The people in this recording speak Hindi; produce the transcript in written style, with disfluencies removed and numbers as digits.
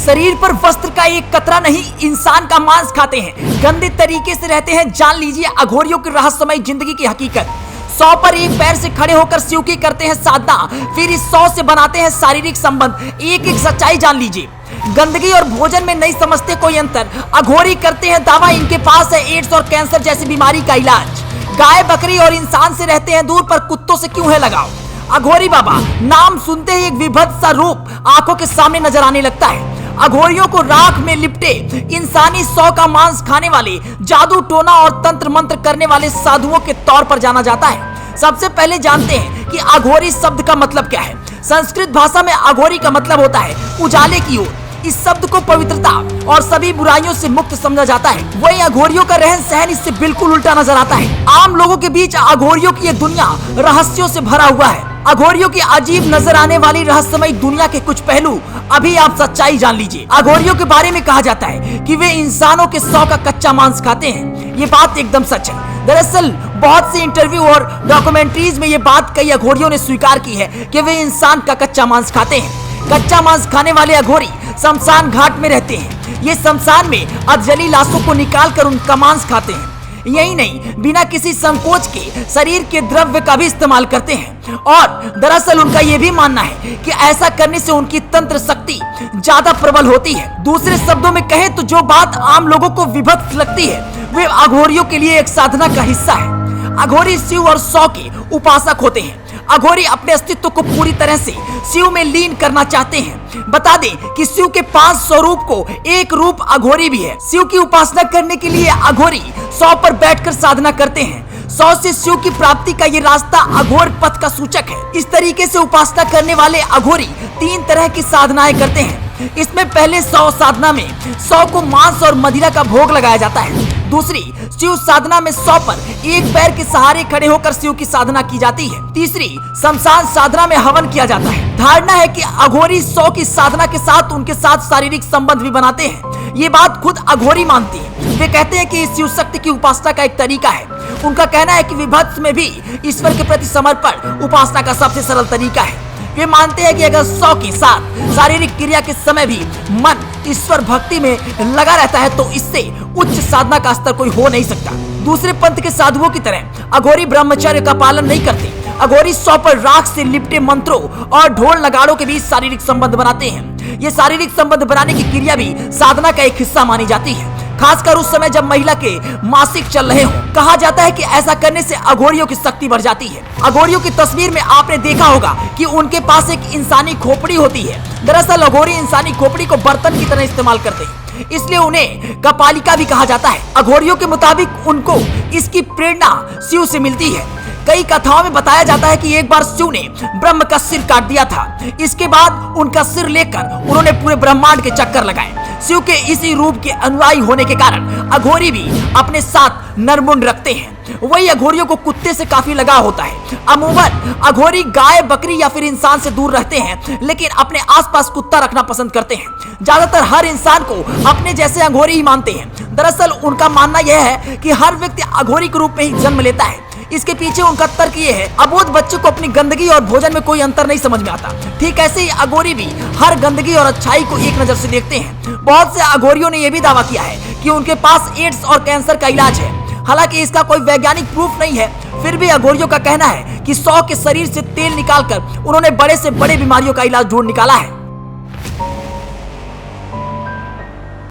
शरीर पर वस्त्र का एक कतरा नहीं, इंसान का मांस खाते हैं, गंदे तरीके से रहते हैं। जान लीजिए अघोरियों की रहस्यमय जिंदगी की हकीकत। 100 पर एक पैर से खड़े होकर शिव की करते हैं साधना, फिर इस 100 से बनाते हैं शारीरिक संबंध। एक एक सच्चाई जान लीजिए। गंदगी और भोजन में नहीं समझते कोई अंतर। अघोरी करते हैं दावा इनके पास है एड्स और कैंसर जैसी बीमारी का इलाज। गाय बकरी और इंसान से रहते हैं दूर, पर कुत्तों से क्यों है लगाव। अघोरी बाबा नाम सुनते ही एक विभत्स सा रूप आंखों के सामने नजर आने लगता है। अघोरियों को राख में लिपटे इंसानी 100 का मांस खाने वाले, जादू टोना और तंत्र मंत्र करने वाले साधुओं के तौर पर जाना जाता है। सबसे पहले जानते हैं कि अघोरी शब्द का मतलब क्या है। संस्कृत भाषा में अघोरी का मतलब होता है उजाले की ओर। इस शब्द को पवित्रता और सभी बुराइयों से मुक्त समझा जाता है। वही अघोरियों का रहन सहन इससे बिल्कुल उल्टा नजर आता है। आम लोगों के बीच अघोरियों की एक दुनिया रहस्यों से भरा हुआ है। अघोरियों की अजीब नजर आने वाली रहस्यमय दुनिया के कुछ पहलू अभी आप सच्चाई जान लीजिए। अघोरियों के बारे में कहा जाता है कि वे इंसानों के 100 का कच्चा मांस खाते हैं। ये बात एकदम सच है। दरअसल बहुत से इंटरव्यू और डॉक्यूमेंट्रीज में ये बात कई अघोरियों ने स्वीकार की है कि वे इंसान का कच्चा मांस खाते हैं। कच्चा मांस खाने वाले अघोरी शमशान घाट में रहते हैं। ये शमशान में अधजली लाशों को निकालकर उनका मांस खाते हैं। यही नहीं, बिना किसी संकोच के शरीर के द्रव्य का भी इस्तेमाल करते हैं। और दरअसल उनका यह भी मानना है कि ऐसा करने से उनकी तंत्र शक्ति ज्यादा प्रबल होती है। दूसरे शब्दों में कहें तो जो बात आम लोगों को विभत्स लगती है, वे अघोरियों के लिए एक साधना का हिस्सा है। अघोरी शिव और 100 के उपासक होते हैं। अघोरी अपने अस्तित्व को पूरी तरह से शिव में लीन करना चाहते हैं। बता दें कि शिव के 5 स्वरूप को एक रूप अघोरी भी है। शिव की उपासना करने के लिए अघोरी 100 पर बैठकर साधना करते हैं। 100 से शिव की प्राप्ति का ये रास्ता अघोर पथ का सूचक है। इस तरीके से उपासना करने वाले अघोरी 3 तरह की साधनाएं करते हैं। इसमें पहले 100 साधना में 100 को मांस और मदिरा का भोग लगाया जाता है। दूसरी शिव साधना में 100 पर एक पैर के सहारे खड़े होकर शिव की साधना की जाती है। तीसरी शमशान साधना में हवन किया जाता है। धारणा है कि अघोरी 100 की साधना के साथ उनके साथ शारीरिक संबंध भी बनाते हैं। ये बात खुद अघोरी मानती है। वे कहते हैं कि शिव शक्ति की उपासना का एक तरीका है। उनका कहना है कि विभत्स में भी ईश्वर के प्रति समर्पण उपासना का सबसे सरल तरीका है। वे मानते हैं कि अगर 100 के साथ शारीरिक क्रिया के समय भी मन ईश्वर भक्ति में लगा रहता है तो इससे उच्च साधना का स्तर कोई हो नहीं सकता। दूसरे पंथ के साधुओं की तरह अघोरी ब्रह्मचर्य का पालन नहीं करते। अघोरी 100 पर राख से लिपटे मंत्रों और ढोल नगाड़ों के बीच शारीरिक संबंध बनाते हैं। ये शारीरिक संबंध बनाने की क्रिया भी साधना का एक हिस्सा मानी जाती है, खासकर उस समय जब महिला के मासिक चल रहे हों। कहा जाता है कि ऐसा करने से अघोरियों की शक्ति बढ़ जाती है। अघोरियों की तस्वीर में आपने देखा होगा कि उनके पास एक इंसानी खोपड़ी होती है। दरअसल अघोरी इंसानी खोपड़ी को बर्तन की तरह इस्तेमाल करते हैं, इसलिए उन्हें कपालिका भी कहा जाता है। अघोरियों के मुताबिक उनको इसकी प्रेरणा शिव से मिलती है। कई कथाओं में बताया जाता है कि एक बार शिव ने ब्रह्म का सिर काट दिया था। इसके बाद उनका सिर लेकर उन्होंने पूरे ब्रह्मांड के चक्कर लगाए। शिव के इसी रूप के अनुयायी होने के कारण अघोरी भी अपने साथ नरमुंड रखते हैं। वही अघोरियों को कुत्ते से काफी लगाव होता है। अमूमन अघोरी गाय बकरी या फिर इंसान से दूर रहते हैं, लेकिन अपने आसपास कुत्ता रखना पसंद करते हैं। ज्यादातर हर इंसान को अपने जैसे अघोरी ही मानते हैं। दरअसल उनका मानना यह है कि हर व्यक्ति अघोरी के रूप में ही जन्म लेता है। इसके पीछे उनका तर्क ये है, अबोध बच्चे को अपनी गंदगी और भोजन में कोई अंतर नहीं समझ में आता। ठीक ऐसे ही अघोरी भी हर गंदगी और अच्छाई को एक नजर से देखते हैं। बहुत से अघोरियों ने यह भी दावा किया है कि उनके पास एड्स और कैंसर का इलाज है। हालांकि इसका कोई वैज्ञानिक प्रूफ नहीं है, फिर भी अघोरियों का कहना है कि 100 के शरीर से तेल निकालकर उन्होंने बड़े से बड़े बीमारियों का इलाज ढूंढ निकाला है।